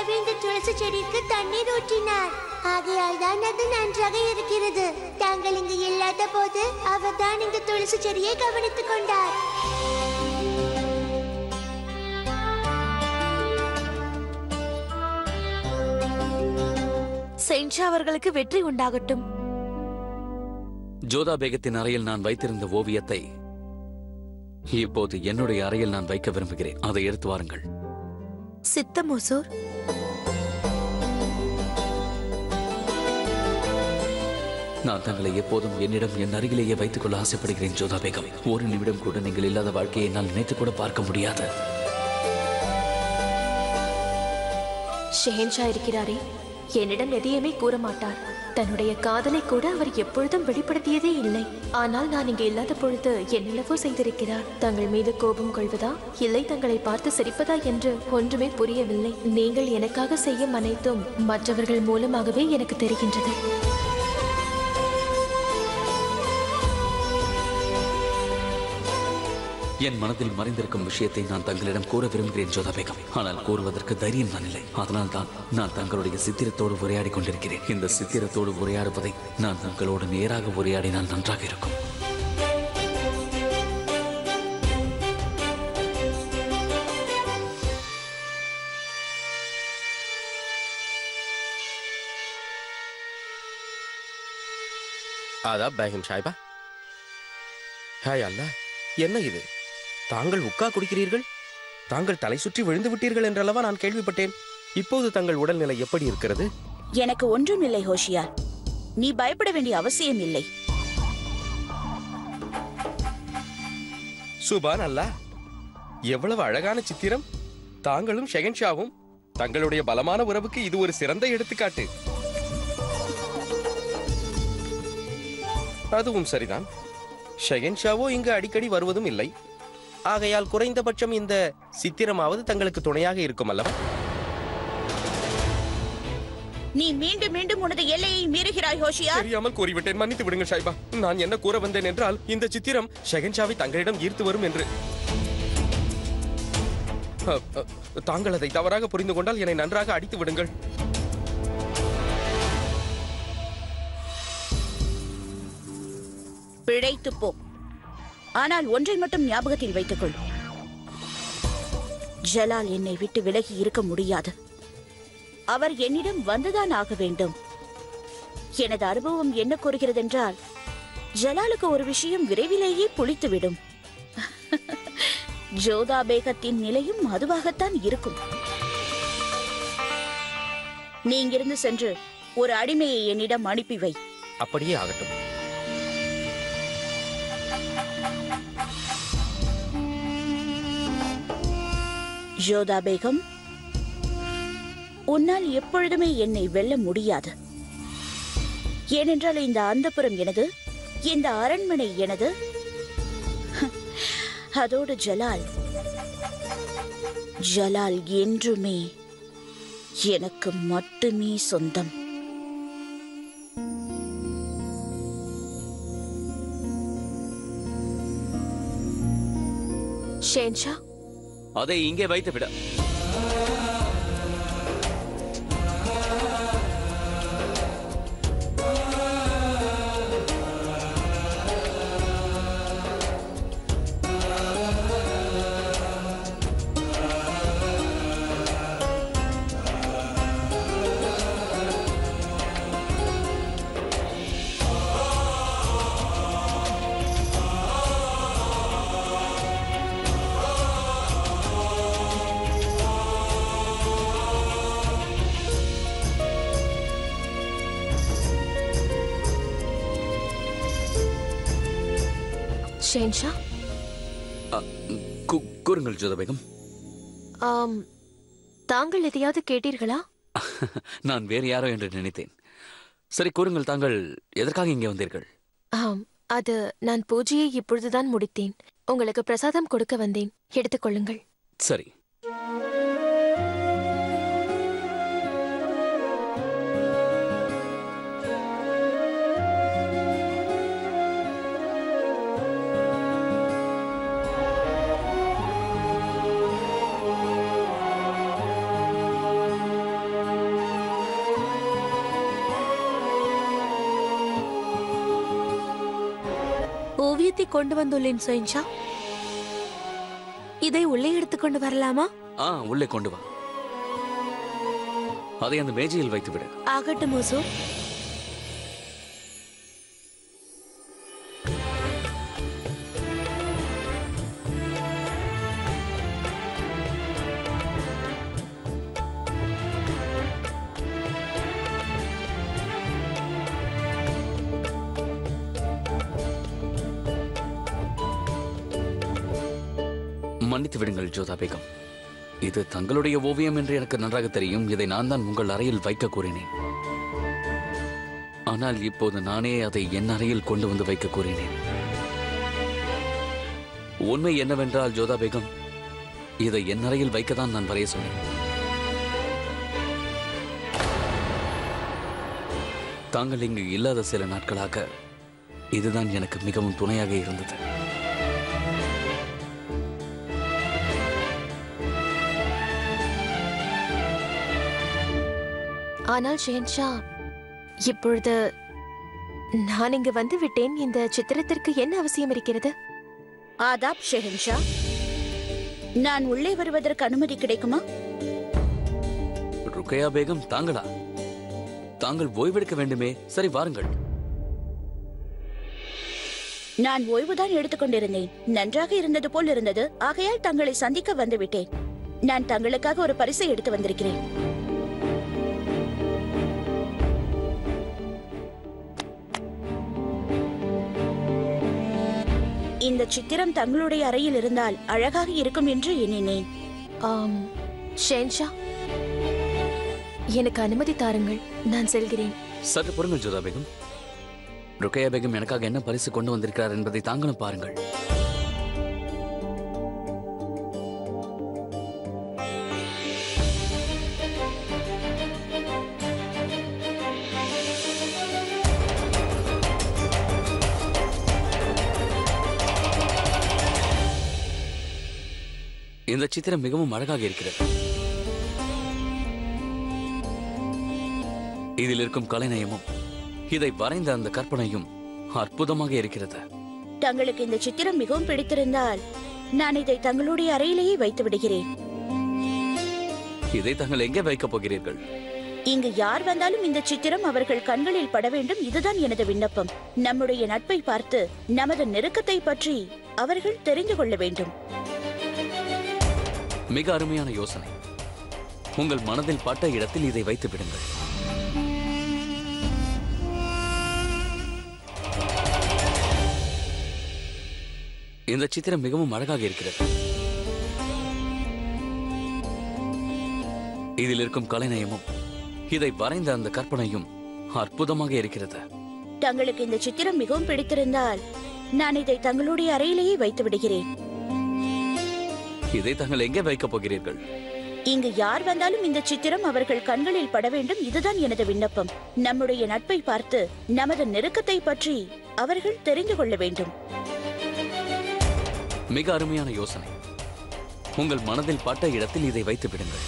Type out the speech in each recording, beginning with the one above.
ஷெகன்ஷாவே இந்த துளசி செடிக்கு தண்ணீர் ஊற்றினார். ஆகையால் தான் அது நன்றாக இருக்கிறது. தாங்கள் இங்கு இல்லாத போது அவர் தான் இந்த துளசி செடியை கவனித்துக் கொண்டார். ஷெஹன்ஷா அவர்களுக்கு வெற்றி உண்டாகட்டும். ஜோதா பேகத்தின் அறையில் நான் வைத்திருந்த ஓவியத்தை இப்போது என்னுடைய அறையில் நான் வைக்க விரும்புகிறேன். அதை எடுத்து வாருங்கள். சித்தம் ஒசூர். நான் தங்களை எப்போதும் என்னிடம் என் அருகிலேயே வைத்துக் கொள்ள ஆசைப்படுகிறேன் ஜோதா பேகம். ஒரு நிமிடம் கூட நீங்கள் இல்லாத வாழ்க்கையை என்னால் நினைத்து கூட பார்க்க முடியாது. ஷெஹன்ஷா இருக்கிறாரே, என்னிடம் எதையுமே கூற மாட்டார். தன்னுடைய காதலை கூட அவர் எப்பொழுதும் வெளிப்படுத்தியதே இல்லை. ஆனால் நான் இங்கே இல்லாத பொழுது என்னென்னவோ செய்திருக்கிறார். தங்கள் மீது கோபம் கொள்வதா, இல்லை தங்களை பார்த்து சிரிப்பதா என்று ஒன்றுமே புரியவில்லை. நீங்கள் எனக்காக செய்யும் அனைத்தும் மற்றவர்கள் மூலமாகவே எனக்கு தெரிகின்றது. என் மனதில் மறைந்திருக்கும் விஷயத்தை நான் தங்களிடம் கூற விரும்புகிறேன் ஜோதா பேகம். ஆனால் கூறுவதற்கு தைரியம் தான் இல்லை. அதனால் தான் நான் தங்களுடைய சித்திரத்தோடு உரையாடி கொண்டிருக்கிறேன். இந்த சித்திரத்தோடு உரையாடுவதை நான் தங்களோடு நேராக உரையாடினால் நன்றாக இருக்கும். ஆதாப் பேகம் சாஹிபா. ஹாய் அல்லாஹ், என்ன இது? தாங்கள் உக்கா குடிக்கிறீர்கள்? தாங்கள் தலை சுற்றி விழுந்து விட்டீர்கள் என்றல்லவா நான் கேள்விப்பட்டேன். இப்போது தங்கள் உடல்நிலை எப்படி இருக்கிறது? எனக்கு ஒன்றும் இல்லை ஹோஷியார். நீ பயப்பட வேண்டிய அவசியம் இல்லை. சுபான் அல்லாஹ், எவ்வளவு அழகான சித்திரம்! தாங்களும் ஷெஹன்ஷாவும் தங்களுடைய பலமான உறவுக்கு இது ஒரு சிறந்த எடுத்துக்காட்டு. அதுவும் சரிதான். ஷெஹன்ஷாவோ இங்கு அடிக்கடி வருவதும் இல்லை. ஆகையால் குறைந்தபட்சம் இந்த சித்திரமாவது தங்களுக்கு துணையாக இருக்கும் அல்லவா? நீ மீண்டும் மீண்டும் உனது எல்லையை மீறுகிறாய் ஹோஷியார். தெரியாமல் கூறிவிட்டேன், மன்னித்து விடுங்கள் சாஹிபா. நான் என்ன கூற வந்தேன் என்றால், இந்த சித்திரம் ஷெஹன்ஷாவை தங்களிடம் ஈர்த்து வரும் என்று. தாங்கள் அதை தவறாக புரிந்து கொண்டால் என்னை நன்றாக அடித்து விடுங்கள். பிழைத்து போ. ஆனால் ஒன்றை மட்டும் ஞாபகத்தில் வைத்துக் கொள். ஜலால் என்னை விட்டு விலகி இருக்க முடியாது. அவர் என்னிடம் வந்துதான் ஆக வேண்டும். எனது அனுபவம் என்ன கூறுகிறதென்றால், ஜலாலுக்கு ஒரு விஷயம் விரைவிலேயே புளித்துவிடும். ஜோதா பேகத்தின் நிலையும் அதுவாகத்தான் இருக்கும். நீ இங்கிருந்து சென்று ஒரு அடிமையை என்னிடம் அனுப்பி வை. அப்படியே ஆகட்டும். ஜோதா பேகம், உன்னால் எப்பொழுதுமே என்னை வெல்ல முடியாது. ஏனென்றால் இந்த அந்தப்புறம் எனது, இந்த அரண்மனை எனது. அதோடு ஜலால் என்றுமே எனக்கு மட்டுமே சொந்தம். ஷெஹன்ஷா, அதை இங்கே வைத்து விட. ஷெஹன்ஷா, கூறுங்கள் ஜோதா பேகம். தாங்கள் எதையாவது கேட்டீர்களா? நான் வேறு யாரோ என்று நினைத்தேன். சரி, கூறுங்கள், தாங்கள் எதற்காக இங்கே வந்தீர்கள்? அது நான் பூஜையை இப்பொழுதுதான் முடித்தேன். உங்களுக்கு பிரசாதம் கொடுக்க வந்தேன், எடுத்துக்கொள்ளுங்கள். சரி. ஓவியத்தை கொண்டு வந்துள்ளேன் ஷெஹன்ஷா. இதை உள்ளே எடுத்துக்கொண்டு வரலாமா? உள்ளே கொண்டு வா. அதை அந்த மேஜையில் வைத்து விடு. ஆகட்டும் ஹுசூர். மன்னித்து விடுங்கள் ஜோதா பேகம். இது தங்களுடைய ஓவியம் என்று எனக்கு நன்றாக தெரியும். இதை நான் தான் உங்கள் அறையில் வைக்க கூறினேன். ஆனால் இப்போது நானே அதை என் அறையில் கொண்டு வந்து வைக்க கூறினேன். உண்மை என்னவென்றால் ஜோதா பேகம், இதை என் அறையில் வைக்கத்தான் நான் வரைய சொன்னேன். தாங்கள் இங்கு இல்லாத சில நாட்களாக இதுதான் எனக்கு மிகவும் துணையாக இருந்தது. ஆனால் ஷெஹன்ஷா, இப்பொழுது நான் இங்கு வந்து விட்டேன். இந்த சித்திரத்திற்கு என்ன அவசியம் இருக்கிறது? ஆதாப் ஷெஹன்ஷா, நான் உள்ளே வருவதற்கு அனுமதி கிடைக்குமா? ருக்கையா பேகம், தாங்களா? தாங்கள் ஓய்வெடுக்க வேண்டுமே. சரி, வாருங்கள். நான் ஓய்வுதான் எடுத்துக்கொண்டிருந்தேன். நன்றாக இருந்தது போல் இருந்தது. ஆகையால் தங்களை சந்திக்க வந்துவிட்டேன். நான் தங்களுக்காக ஒரு பரிசை எடுத்து வந்திருக்கிறேன். இந்த சித்திரம் தங்களுடைய அறையில் இருந்தால் அழகாக இருக்கும் என்று எண்ணினேன். ஷெஹன்ஷா, எனக்கு அனுமதி தாருங்கள். நான் செல்கிறேன். சற்று பொறுங்கள் ஜோதா பேகம். ருக்கையா பேகம் எனக்காக என்ன பரிசு கொண்டு வந்திருக்கிறார் என்பதை தாங்களும் பாருங்கள். இந்த சித்திரம் மிகவும் அழகாக இருக்கிறது. இதில் இருக்கும் கலைநயமும் இதை வரைந்த அந்த கற்பனையும் அற்புதமாக இருக்கிறது. தங்களுக்கு இந்த சித்திரம் மிகவும் பிடித்திருந்தால் நான் இதை தங்களுடைய அறையிலேயே வைத்து விடுகிறேன். இதை தாங்கள் எங்கே வைக்கப் போகிறீர்கள்? இங்கு யார் வந்தாலும் இந்த சித்திரம் அவர்கள் கண்களில் பட வேண்டும். இதுதான் எனது விண்ணப்பம். நம்முடைய நட்பை பார்த்து நமது நெருக்கத்தை பற்றி அவர்கள் தெரிந்து கொள்ள வேண்டும். மிக அருமையான யோசனை. உங்கள் மனதில் பட்ட இடத்தில் இதை வைத்து விடுங்கள். இந்த சித்திரம் மிகவும் அழகாக இருக்கிறது. இதில் இருக்கும் கலைநயமும் இதை வரைந்த அந்த கற்பனையும் அற்புதமாக இருக்கிறது. தங்களுக்கு இந்த சித்திரம் மிகவும் பிடித்திருந்தால் நான் இதை தங்களுடைய அறையிலேயே வைத்து விடுகிறேன். இதை தாங்கள் எங்கே வைக்கப் போகிறீர்கள்? இங்கு யார் வந்தாலும் இந்த சித்திரம் அவர்கள் கண்களில் பட வேண்டும். இதுதான் எனது விண்ணப்பம். நம்முடைய நட்பை பார்த்து நமது நெருக்கத்தை பற்றி அவர்கள் தெரிந்து கொள்ள வேண்டும். மிக அருமையான யோசனை. உங்கள் மனதில் பட்ட இடத்தில் இதை வைத்து விடுங்கள்.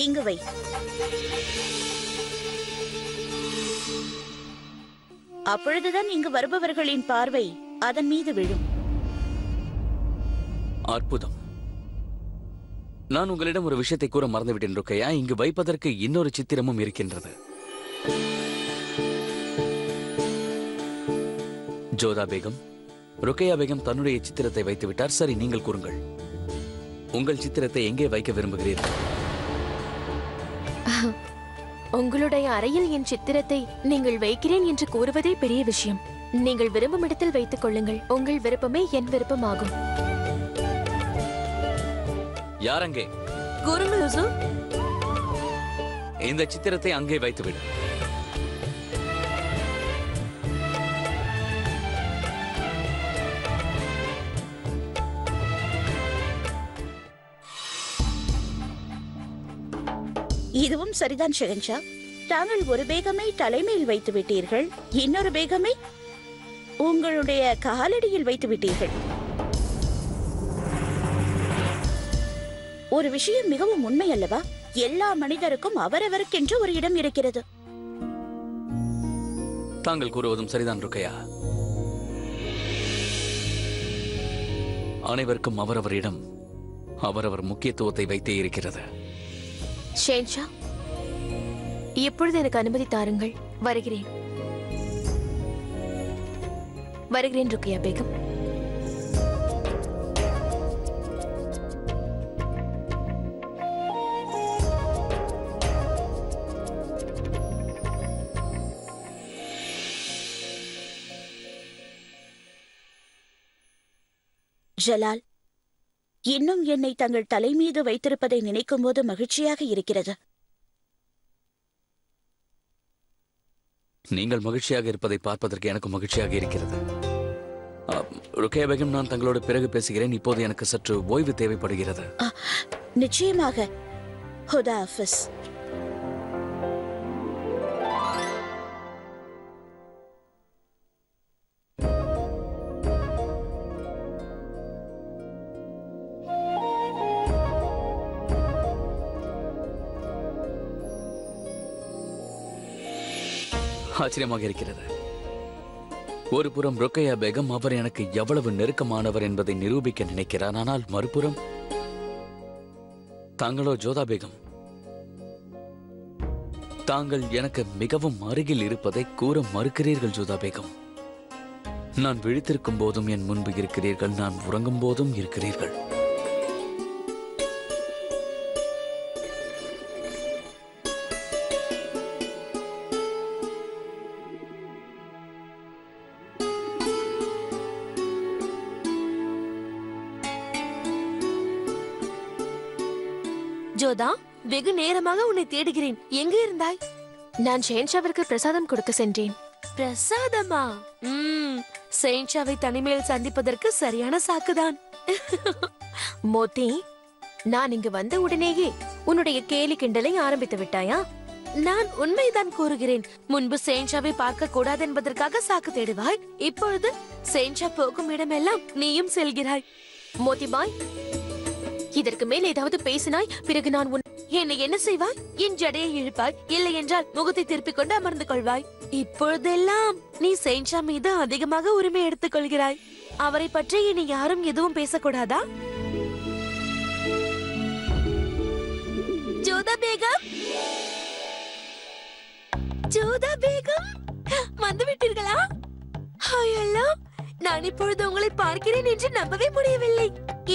இங்கு வை. அப்பொழுதுதான் இங்கு வருபவர்களின் பார்வை அதன் மீது விழும். அற்புதம். நான் உங்களிடம் ஒரு விஷயத்தை கூற மறந்துவிட்டேன் ருக்கையா. இங்கு வைப்பதற்கு இன்னொரு சித்திரமும் இருக்கின்றது. ஜோதா பேகம், ருக்கையா பேகம் தன்னுடைய சித்திரத்தை வைத்து விட்டார். சரி, நீங்கள் கூறுங்கள். உங்கள் சித்திரத்தை எங்கே வைக்க விரும்புகிறீர்கள்? உங்களுடைய அறையில் என் சித்திரத்தை நீங்கள் வைக்கிறேன் என்று கூறுவதே பெரிய விஷயம். நீங்கள் விரும்பும் இடத்தில் வைத்துக் கொள்ளுங்கள். உங்கள் விருப்பமே என் விருப்பமாகும். யார் அங்கே? கூறுங்கள் ஹுசூர். இந்த சித்திரத்தை அங்கே வைத்துவிடு. இதுவும் சரிதான் ஷெஹன்ஷா. தாங்கள் ஒரு பேகமை தலைமையில் வைத்து விட்டீர்கள், இன்னொரு பேகமை உங்களுடைய காலடியில் வைத்து விட்டீர்கள். ஒரு விஷயம் மிகவும் உண்மை அல்லவா? எல்லா மனிதருக்கும் அவரவருக்கென்று ஒரு இடம் இருக்கிறது. தாங்கள் கூறுவதும் சரிதான் ருக்கையா. அனைவருக்கும் அவரவர் இடம் அவரவர் முக்கியத்துவத்தை வைத்தே இருக்கிறது. ஷேன்ஷா, இப்பொழுது எனக்கு அனுமதி தாருங்கள். வருகிறேன் வருகிறேன் ருக்கையா பேகம். ஜலால், இன்னும் என்னை தங்கள் தலை மீது வைத்திருப்பதை நினைக்கும் போது மகிழ்ச்சியாக இருக்கிறது. நீங்கள் மகிழ்ச்சியாக இருப்பதை பார்ப்பதற்கு எனக்கு மகிழ்ச்சியாக இருக்கிறது. ருக்கையா பேகம், நான் தங்களோடு பிறகு பேசுகிறேன். இப்போது எனக்கு சற்று ஓய்வு தேவைப்படுகிறது. நிச்சயமாக. ஹுதா ஹாஃபிஸ். ஆச்சரியமாக இருக்கிறது. ஒரு புறம் ருக்கையா பேகம் அவர் எனக்கு எவ்வளவு நெருக்கமானவர் என்பதை நிரூபிக்க நினைக்கிறார். ஆனால் மறுபுறம் தாங்களோ ஜோதா பேகம், தாங்கள் எனக்கு மிகவும் அருகில் இருப்பதை கூற மறுக்கிறீர்கள். ஜோதா பேகம், நான் விழித்திருக்கும் போதும் என் முன்பு இருக்கிறீர்கள், நான் உறங்கும் போதும் இருக்கிறீர்கள். ஜோதா, வெகு நேரமாக உன்னை தேடுகிறேன். எங்க இருந்தாய்? நான் ஷேன்ஷாவிற்கு பிரசாதம் கொடுக்க சென்றேன். பிரசாதமா? ஷேன்ஷாவை தனிமையில் சந்திப்பதற்கு சரியான சாக்குதான். மோத்தி, நான் இங்கு வந்த உடனேயே உன்னுடைய கேலி கிண்டலை ஆரம்பித்து விட்டாயா? நான் உண்மைதான் கூறுகிறேன். முன்பு ஷேன்ஷாவை பார்க்க கூடாது என்பதற்காக சாக்கு தேடுவாய். இப்பொழுது ஷேன்ஷா போகும் இடமெல்லாம் நீயும் செல்கிறாய். மோத்திபாய், இதற்கு மேல் ஏதாவது பேசினாய், பிறகு நான் என்னை என்ன செய்வாய்? என் ஜடையை இழுப்பாய், இல்லை என்றால் முகத்தை திருப்பிக் கொண்டு அமர்ந்து கொள்வாய். இப்பொழுதெல்லாம் நீ ஷேன்ஷா மீது அதிகமாக உரிமை எடுத்துக் கொள்கிறாய். அவரை பற்றி இனி யாரும் எதுவும் பேசக்கூடாதா? ஜோதா பேகம், ஜோதா பேகம், வந்துவிட்டீர்களா? ஐயோ, நான் இப்பொழுது உங்களை பார்க்கிறேன் என்று நம்பவே முடியவில்லை.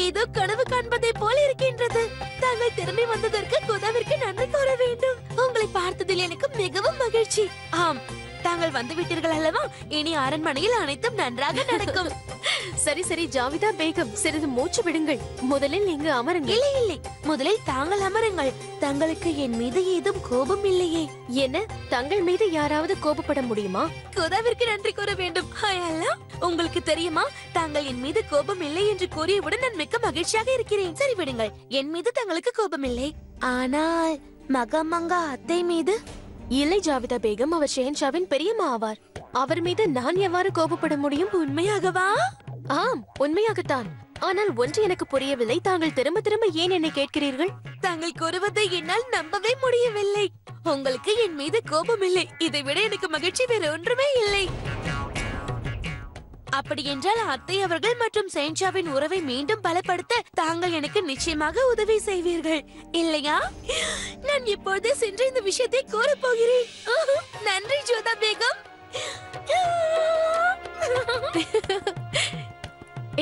ஏதோ கனவு காண்பதை போல இருக்கின்றது. தாங்கள் திரும்பி வந்ததற்கு குதாவிற்கு நன்றி கூற வேண்டும். உங்களை பார்த்ததில் எனக்கு மிகவும் மகிழ்ச்சி. ஆம், தாங்கள் வந்து விட்டீர்கள் அல்லவா? இனி அரண்மனையில் அனைத்தும் நன்றாக நடக்கும். சரி சரி ஜாவிதா பேகம், சிறிது மூச்சு விடுங்கள். முதலில் இங்கு அமருங்கள். இல்லை இல்லை, முதலில் தாங்கள் அமருங்கள். தங்களுக்கு என் மீது ஏதும் கோபம் இல்லையே? என்ன, தங்கள் மீது யாராவது கோபப்பட முடியுமா? குதாவிற்கு நன்றி கூற வேண்டும். அல்லா, உங்களுக்கு தெரியுமா, தாங்கள் என் மீது கோபம் இல்லை என்று கூறியவுடன் நான் மிக்க மகிழ்ச்சியாக இருக்கிறேன். சரி விடுங்கள், என் மீது தங்களுக்கு கோபம் இல்லை. ஆனால் மகமங்கா அத்தை மீது? இல்லை ஜாவிதா பேகம், அவர் ஷேன்ஷாவின் பெரியம்மா ஆவார். அவர் மீது நான் எவ்வாறு கோபப்பட முடியும்? உண்மையாகவா? ஆம், உண்மையாகத்தான். ஆனால் ஒன்று எனக்கு புரியவில்லை, தாங்கள் திரும்ப திரும்ப ஏன் என்னை கேட்கிறீர்கள்? தாங்கள் கூறுவதை என்னால் நம்பவே முடியவில்லை. உங்களுக்கு என் மீது கோபம் இல்லை. இதை விட எனக்கு மகிழ்ச்சி வேற ஒன்றுமே இல்லை. அப்படி என்றால் அத்தை அவர்கள் மற்றும் ஷேன்ஷாவின் உறவை மீண்டும் பலப்படுத்த தாங்கள் எனக்கு நிச்சயமாக உதவி செய்வீர்கள் இல்லையா? நான் இப்போதே சென்று இந்த விஷயத்தை கூற போகிறேன். நன்றி ஜோதா பேகம்.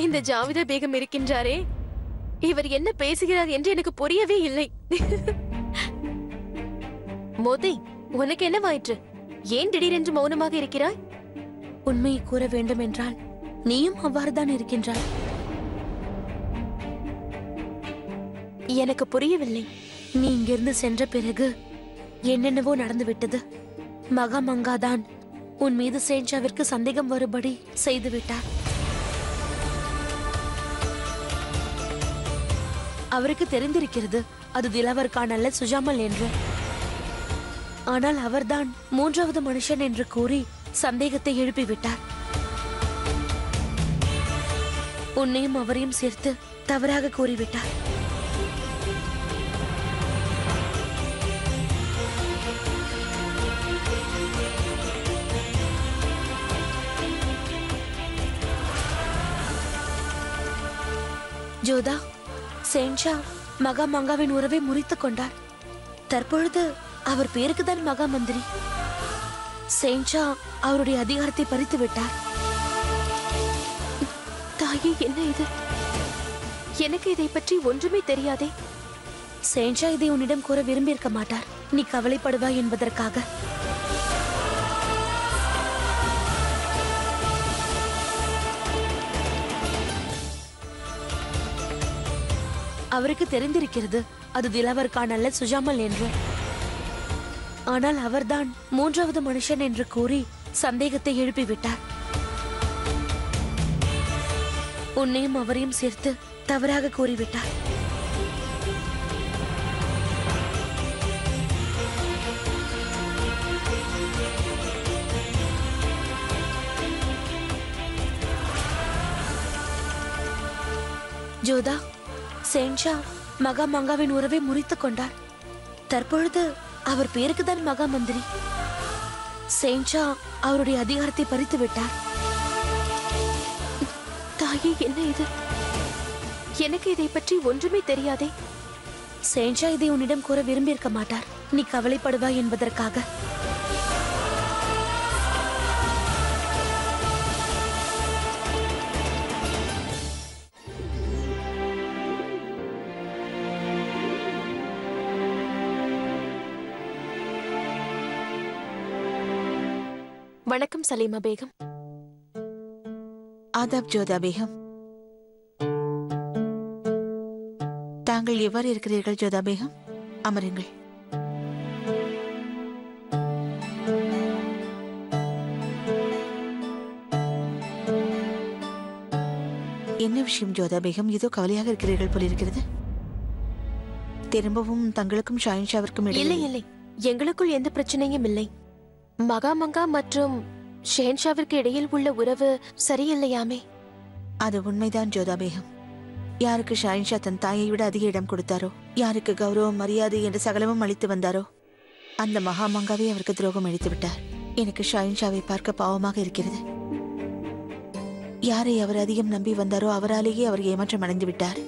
இந்த ஜாவிதா பேகம் இருக்கின்றாரே, இவர் என்ன பேசுகிறார் என்று எனக்கு புரியவே இல்லை. மோதி, உனக்கு என்னவாயிற்று? ஏன் திடீரென்று மௌனமாக இருக்கிறாய்? உண்மையை கூற வேண்டும் என்றால் நீயும் அவ்வாறுதான் இருக்கின்றாய். எனக்கு புரியவில்லை. நீ இங்கிருந்து சென்ற பிறகு என்னென்னவோ நடந்துவிட்டது. மகாமங்காதான் உன் மீது ஷேன்ஷாவிற்கு சந்தேகம் வரும்படி செய்துவிட்டார். அவருக்கு தெரிந்திருக்கிறது அது திலவர்கான் அல்ல சுஜாமல் என்று. ஆனால் அவர்தான் மூன்றாவது மனுஷன் என்று கூறி சந்தேகத்தை எழுப்பிவிட்டார். உன்னையும் அவரையும் சேர்த்து தவறாக கூறிவிட்டார். ஜோதா, சேன்ஷா மகா மங்காவின் உறவை முறித்துக் கொண்டார். தற்பொழுது அவர் பேருக்குதான் மகா மந்திரி. சேன்ஷா அவருடைய அதிகாரத்தை பறித்து விட்டார். தாயே, என்ன இது? எனக்கு இதை பற்றி ஒன்றுமே தெரியாதே. சேன்ஷா இதை உன்னிடம் கூற விரும்பியிருக்க மாட்டார். நீ கவலைப்படுவாய் என்பதற்காக. அவருக்கு தெரிந்திருக்கிறது அது திலவர் கான் அல்ல, சுஜாமல் என்று. ஆனால் அவர்தான் மூன்றாவது மனுஷன் என்று கூறி சந்தேகத்தை எழுப்பிவிட்டார். உன்னையும் அவரையும் சேர்த்து தவறாக கூறிவிட்டார். ஜோதா, சேன்ஷா மகா மங்காவின் உறவை முறித்துக் கொண்டார். தற்பொழுது அவர் பேருக்குதான் மகா மந்திரி. சேன்ஷா அவருடைய அதிகாரத்தை பறித்து விட்டார். தாயே, என்ன இது? எனக்கு இதை பற்றி ஒன்றுமே தெரியாதே. சேன்ஷா இதை உன்னிடம் கூற விரும்பியிருக்க மாட்டார். நீ கவலைப்படுவாய் என்பதற்காக. வணக்கம் சலீமா பேகம். ஆதாப் ஜோதா பேகம். தாங்கள் எவ்வாறு இருக்கிறீர்கள் ஜோதா பேகம்? அமருங்கள். என்ன விஷயம் ஜோதா பேகம்? ஏதோ கவலையாக இருக்கிறீர்கள் போல் இருக்கிறது. திரும்பவும் தங்களுக்கும் ஷாயின்ஷாவிற்கும் இல்லை இல்லை, எங்களுக்குள் எந்த பிரச்சனையும் இல்லை. மகா மங்கா மற்றும் ஷேன்ஷாவிற்கு இடையில் உள்ள உறவு சரியில்லையாமே. அது உண்மைதான் ஜோதா பேகம். யாருக்கு ஷாயின்ஷா தன் தாயை விட அதிக இடம் கொடுத்தாரோ, யாருக்கு கௌரவம் மரியாதை என்று சகலமும் அளித்து வந்தாரோ, அந்த மகா மங்காவே அவருக்கு துரோகம் அளித்து விட்டார். எனக்கு ஷாயின்ஷாவை பார்க்க பாவமாக இருக்கிறது. யாரை அவர் அதிகம் நம்பி வந்தாரோ அவராலேயே அவர் ஏமாற்றம் அடைந்து விட்டார்.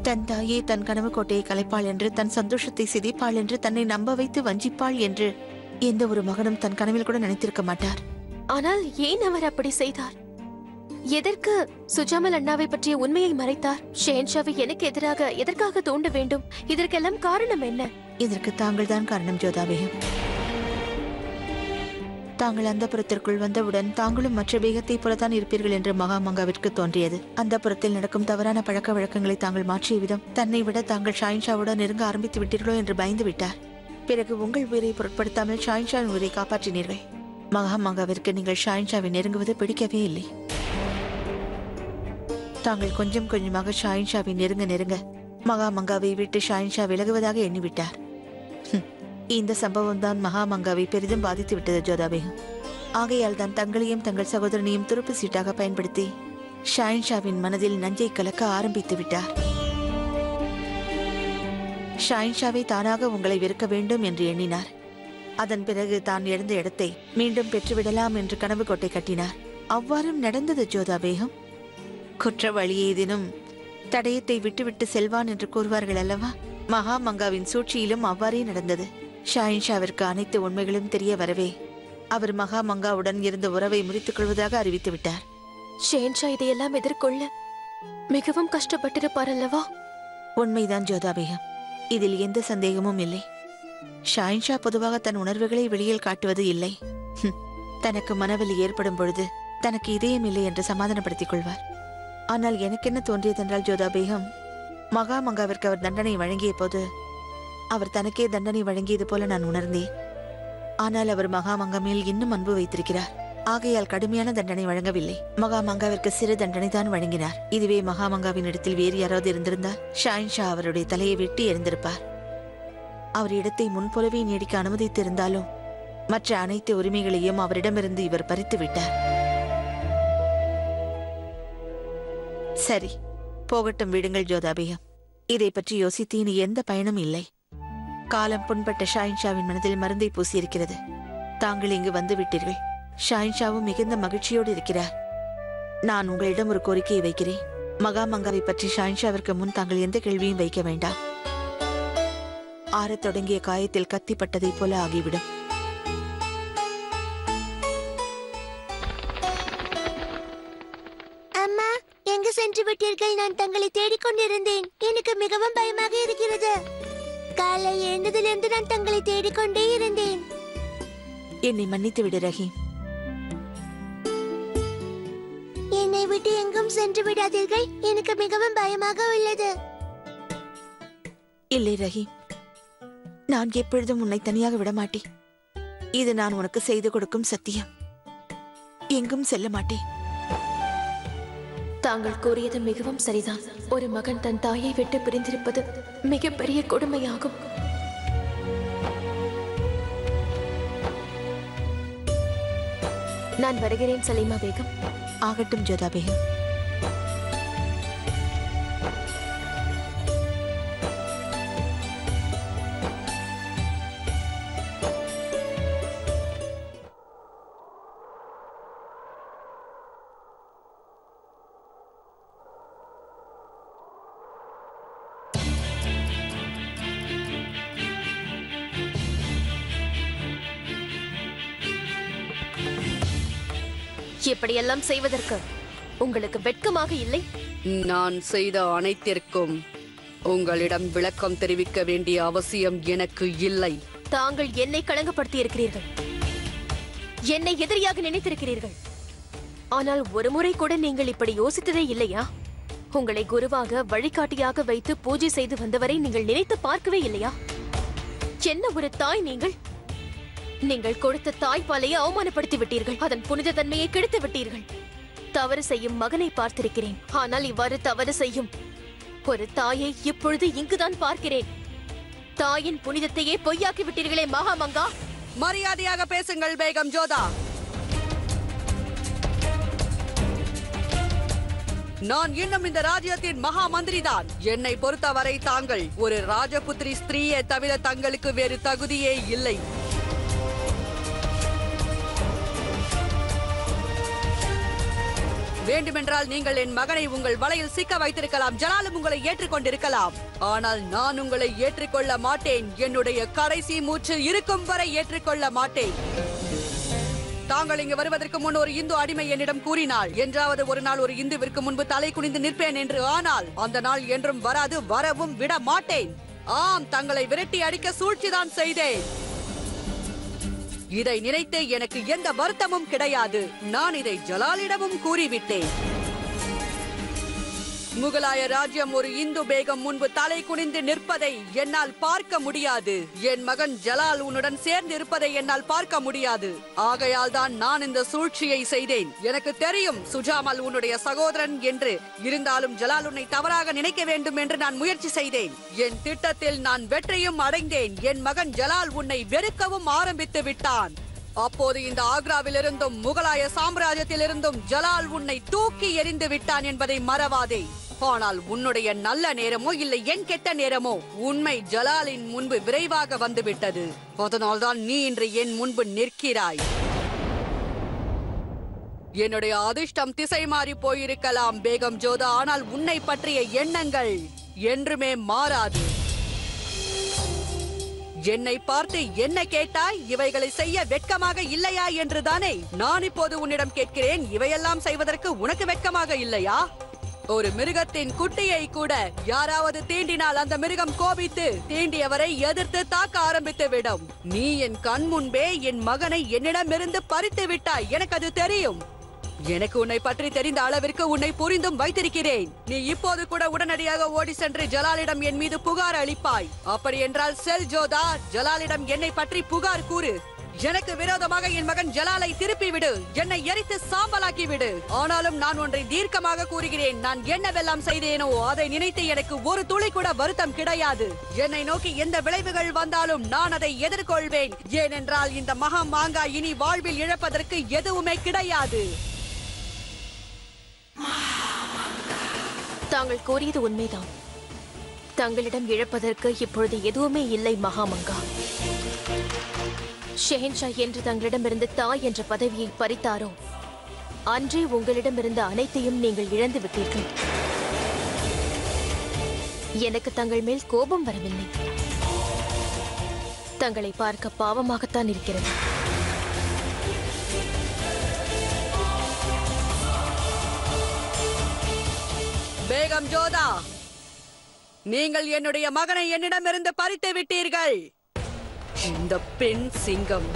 தன் தாயே தன் கனவு கோட்டையை கலைப்பாள் என்று, தன் சந்தோஷத்தை சிதைப்பாள் என்று, தன்னை நம்ப வைத்து வஞ்சிப்பாள் என்று எந்த ஒரு மகனும் தன் கனவில் கூட நினைத்திருக்க மாட்டார். ஆனால் ஏன் அவர் அப்படி செய்தார்? எதற்கு சுஜாமல் அண்ணாவை பற்றிய உண்மையை மறைத்தார்? ஷேன்ஷாவை எனக்கு எதிராக எதற்காக தூண்ட வேண்டும்? இதற்கெல்லாம் காரணம் என்ன? இதற்கு தாங்கள் தான் காரணம் ஜோதா பேகம். தாங்கள் அந்த புறத்திற்குள் வந்தவுடன் தாங்களும் மற்ற பேகத்தை போலத்தான் இருப்பீர்கள் என்று மகா மங்காவிற்கு தோன்றியது. அந்த புறத்தில் நடக்கும் தவறான பழக்க வழக்கங்களை தாங்கள் மாற்றிய விதம், தன்னை விட தாங்கள் ஷாயின்ஷாவுடன் நெருங்க ஆரம்பித்து விட்டீர்களோ என்று பயந்து விட்டார். பிறகு உங்கள் உயிரை பொருட்படுத்தாமல் ஷாயின்ஷாவின் உயிரை காப்பாற்றினீர்கள். மகா மங்காவிற்கு நீங்கள் ஷாயின்ஷாவை நெருங்குவது பிடிக்கவே இல்லை. தாங்கள் கொஞ்சம் கொஞ்சமாக ஷாயின்ஷாவை நெருங்க நெருங்க மகா மங்காவை விட்டு ஷாயின்ஷா விலகுவதாக எண்ணிவிட்டார். இந்த சம்பவம் தான் மகா மங்காவை பெரிதும் பாதித்து விட்டது ஜோதா பேகம். ஆகையால் தான் தங்களையும் தங்கள் சகோதரனையும் துருப்பு சீட்டாக பயன்படுத்தி ஷாயின்ஷாவின் மனதில் நஞ்சை கலக்க ஆரம்பித்து விட்டார். ஷாயின்ஷாவை தானாக உங்களை வெறுக்க வேண்டும் என்று எண்ணினார். அதன் பிறகு தான் இழந்த இடத்தை மீண்டும் பெற்றுவிடலாம் என்று கனவு கோட்டை கட்டினார். அவ்வாறும் நடந்தது ஜோதா பேகம். குற்றவாளி ஏதேனும் தடயத்தை விட்டுவிட்டு செல்வான் என்று கூறுவார்கள் அல்லவா? மகா மங்காவின் சூழ்ச்சியிலும் அவ்வாறே நடந்தது. ஷாயின்ஷாவிற்கு அனைத்து உண்மைகளும் தெரிய வரவே அவர் மகா மங்காவுடன் இருந்த உறவை முறித்துக் கொள்வதாக அறிவித்து விட்டார். ஷேன்ஷா இதையெல்லாம் எதிர்கொள்ள மிகவும் கஷ்டப்பட்டிருப்பார் அல்லவா? உண்மைதான் ஜோதா பேகம், இதில் எந்த சந்தேகமும் இல்லை. ஷாயின்ஷா பொதுவாக தன் உணர்வுகளை வெளியில் காட்டுவது இல்லை. தனக்கு மனவலி ஏற்படும் பொழுது தனக்கு இதயம் இல்லை என்று சமாதானப்படுத்திக் கொள்வார். ஆனால் எனக்கு என்ன தோன்றியதென்றால் ஜோதா பேகம், மகா மங்காவிற்கு அவர் தண்டனை வழங்கிய போது அவர் தனக்கே தண்டனை வழங்கியது போல நான் உணர்ந்தேன். ஆனால் அவர் மகா மங்கா மேல் இன்னும் அன்பு வைத்திருக்கிறார். ஆகையால் கடுமையான தண்டனை வழங்கவில்லை. மகா மங்காவிற்கு சிறு தண்டனை தான் வழங்கினார். இதுவே மகா மங்காவின் இடத்தில் வேறு யாராவது இருந்திருந்தால் ஷாயின்ஷா அவருடைய தலையை வெட்டி எறிந்திருப்பார். அவர் இடத்தை முன்போலவே நீடிக்க அனுமதித்திருந்தாலும் மற்ற அனைத்து உரிமைகளையும் அவரிடமிருந்து இவர் பறித்து விட்டார். சரி, போகட்டும் விடுங்கள் ஜோதாபேகம். இதை பற்றி யோசித்து இனி எந்த பயனும் இல்லை. காலம் புண்பட்ட ஷாயின்ஷாவின் மனதில் மருந்தை பூசியிருக்கிறது. தாங்கள் இங்கு வந்து விட்டீர்கள். ஷாயின்ஷாவும் மிகுந்த மகிழ்ச்சியோடு இருக்கிறார். நான் உங்களிடம் ஒரு கோரிக்கையை வைக்கிறேன். மகாமங்காவை பற்றி ஷாயின்ஷாவிற்கு முன் தாங்கள் எந்த கேள்வியும் வைக்க வேண்டாம். ஆறத் தொடங்கிய காயத்தில் கத்திப்பட்டதைப் போல ஆகிவிடும். அம்மா, எங்கு சென்று விட்டீர்கள்? நான் தங்களை தேடிக்கொண்டிருந்தேன். எனக்கு மிகவும் பயமாக இருக்கிறது. காலை எழுந்ததிலிருந்து நான் தங்களை தேடிக்கொண்டே இருந்தேன். என்னை மன்னித்து விடு ரஹீம். என்னை விட்டு எங்கும் சென்று விடாதீர்கள். எனக்கு மிகவும் பயமாக உள்ளது. இல்லை ரஹீம், நான் எப்பொழுதும் உன்னை தனியாக விடமாட்டேன். இது நான் உனக்கு செய்து கொடுக்கும் சத்தியம். எங்கும் செல்ல மாட்டேன். தாங்கள் கூறியது மிகவும் சரிதான். ஒரு மகன் தன் தாயை விட்டு பிரிந்திருப்பது மிகப்பெரிய கொடுமையாகும். நான் வருகிறேன் சலீமா பேகம். ஆகட்டும் ஜோதா பேகம். இப்படியெல்லாம் செய்வதற்கு உங்களுக்கு வெட்கமாக இல்லை? நான் செய்த அனைத்திற்கும் உங்களிடம் விளக்கம் தெரிவிக்க வேண்டிய அவசியம் எனக்கு இல்லை. தாங்கள் என்னை களங்கப்படுத்தி இருக்கிறீர்கள். என்னை எதிரியாக நினைத்திருக்கிறீர்கள். ஆனால் ஒரு முறை கூட நீங்கள் இப்படி யோசித்ததே இல்லையா? உங்களை குருவாக வழிகாட்டியாக வைத்து பூஜை செய்து வந்தவரை நீங்கள் நினைத்து பார்க்கவே இல்லையா? என்ன ஒரு தாய் நீங்கள்! நீங்கள் கொடுத்த தாய்ப்பாலையை அவமானப்படுத்தி விட்டீர்கள். அதன் புனித தன்மையை கெடுத்து விட்டீர்கள். தவறு செய்யும் மகனை பார்த்திருக்கிறேன். ஆனால் இவ்வாறு தவறு செய்யும் ஒரு தாயை இப்பொழுது இங்குதான் பார்க்கிறேன். தாயின் புனிதத்தையே பொய்யாக்கி விட்டீர்களே மகாமங்கா! மரியாதையாக பேசுங்கள் பேகம் ஜோதா. நான் இன்னும் இந்த ராஜ்யத்தின் மகா மந்திரிதான். என்னை பொறுத்தவரை தாங்கள் ஒரு ராஜபுத்திரி ஸ்திரீயை தவிர தங்களுக்கு வேறு தகுதியே இல்லை. வேண்டுமென்றால் நீங்கள் என் மகனை உங்கள் வலையில் சிக்க வைத்திருக்கலாம். ஜலாலும் உங்களை ஏற்றுக்கொண்டிருக்கலாம். ஆனால் நான் உங்களை ஏற்றுக்கொள்ள மாட்டேன். என்னுடைய கடைசி மூச்சு இருக்கும் வரை ஏற்றுக்கொள்ள மாட்டேன். தாங்கள் இங்கு வருவதற்கு முன் ஒரு இந்து அடிமை என்னிடம் கூறினாள், என்றாவது ஒரு நாள் ஒரு இந்துவிற்கு முன்பு தலை குனிந்து நிற்பேன் என்று. ஆனால் அந்த நாள் என்றும் வராது, வரவும் விட மாட்டேன். ஆம், தங்களை விரட்டி அடிக்க சூழ்ச்சிதான் செய்தேன். இதை நினைத்து எனக்கு எந்த வருத்தமும் கிடையாது. நான் இதை ஜலாலிடமும் கூறிவிட்டேன். முகலாய ராஜ்யம் ஒரு இந்து பேகம் முன்பு தலை குனிந்து நிற்பதை என்னால் பார்க்க முடியாது. என் மகன் ஜலால் உன்னுடன் சேர்ந்து இருப்பதை என்னால் பார்க்க முடியாது. ஆகையால் தான் நான் இந்த சூழ்ச்சியை செய்தேன். எனக்கு தெரியும் சுஜாமல் உன்னுடைய சகோதரன் என்று. இருந்தாலும் ஜலால் உன்னை தவறாக நினைக்க வேண்டும் என்று நான் முயற்சி செய்தேன். என் திட்டத்தில் நான் வெற்றியும் அடைந்தேன். என் மகன் ஜலால் உன்னை வெறுக்கவும் ஆரம்பித்து விட்டான். அப்போது இந்த ஆக்ராவிலிருந்தும் முகலாய சாம்ராஜ்யத்திலிருந்தும் ஜலால் உன்னை தூக்கி எறிந்து விட்டான் என்பதை மறவாதே. ஆனால் உன்னுடைய நல்ல நேரமோ இல்லை என் கெட்ட நேரமோ உண்மை ஜலாலின் முன்பு விரைவாக வந்துவிட்டது. அதனால்தான் நீ இன்று என் முன்பு நிற்கிறாய். என்னுடைய அதிர்ஷ்டம் திசை மாறி போயிருக்கலாம் பேகம் ஜோதா, ஆனால் உன்னை பற்றிய எண்ணங்கள் என்றுமே மாறாது. என்னை பார்த்து என்ன கேட்டாய்? இவைகளை செய்ய வெட்கமாக இல்லையா என்று தானே நான் இப்போது உன்னிடம் கேட்கிறேன். இவையெல்லாம் செய்வதற்கு உனக்கு வெட்கமாக இல்லையா? ஒரு மிருகத்தின் குட்டியை கூட யாராவது தீண்டினால் அந்த மிருகம் கோபித்து தீண்டியவரை எதிர்த்து தாக்க ஆரம்பித்து விடும். நீ என் கண் முன்பே என் மகனை என்னிடமிருந்து பறித்து விட்டாய். எனக்கு அது தெரியும். எனக்கு உன்னை பற்றி தெரிந்த அளவிற்கு உன்னை புரிந்தும் வைத்திருக்கிறேன். நீ இப்போது கூட உடனடியாக ஓடி சென்று ஜலாலிடம் என் மீது புகார் அளிப்பாய். அப்படி என்றால் செல் ஜோதா, ஜலாலிடம் என்னை பற்றி புகார் கூறு. எனக்கு விரோதமாக என் மகன் ஜலாலை திருப்பி விடு. என்னை எரித்து சாம்பலாக்கி விடு. ஆனாலும் நான் ஒன்றை தீர்க்கமாக கூறுகிறேன். நான் என்னவெல்லாம் செய்தேனோ அதை நினைத்து எனக்கு ஒரு துளி கூட வருத்தம் கிடையாது. என்னை நோக்கி எந்த விளைவுகள் வந்தாலும் நான் அதை எதிர்கொள்வேன். ஏனென்றால் இந்த மகா மாங்கா இனி வாழ்வில் இழப்பதற்கு எதுவுமே கிடையாது. தாங்கள் கூறியது உண்மைதான். தங்களிடம் இழப்பதற்கு இப்பொழுது எதுவுமே இல்லை மகாமங்கா. ஷெஹன்ஷா என்று தங்களிடமிருந்து தாய் என்ற பதவியை பறித்தாரோ அன்றே உங்களிடமிருந்த அனைத்தையும் நீங்கள் இழந்து விட்டீர்கள். எனக்கு தங்கள் மேல் கோபம் வரவில்லை. தங்களை பார்க்க பாவமாகத்தான் இருக்கிறது. பேகம் ஜோதா, நீங்கள் என்னுடைய மகனை என்னிடமிருந்து பறித்து விட்டீர்கள். இந்த பெண் சிங்கம்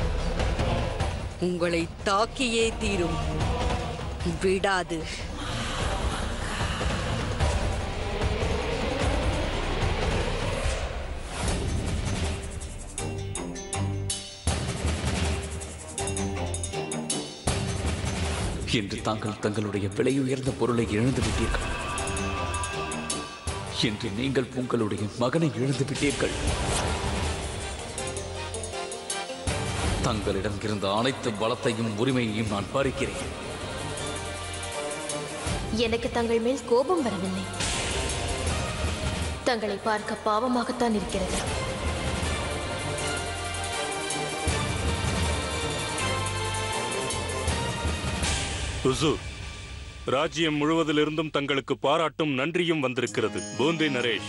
உங்களை தாக்கியே தீரும், விடாது. இன்று தாங்கள் தங்களுடைய விலையுயர்ந்த பொருளை இழந்து விட்டீர்கள். இன்று நீங்கள் உங்களுடைய மகனை இழந்து விட்டீர்கள். தங்களிடம் இருந்த அனைத்து பலத்தையும் உரிமையையும் நான் பறிக்கிறேன். எனக்கு தங்கள் மேல் கோபம் வரவில்லை. தங்களை பார்க்க பாவமாகத்தான் இருக்கிறது. ஹுசூர், ராஜ்யம் முழுவதிலிருந்தும் தங்களுக்கு பாராட்டும் நன்றியும் வந்திருக்கிறது. பூந்தி நரேஷ்,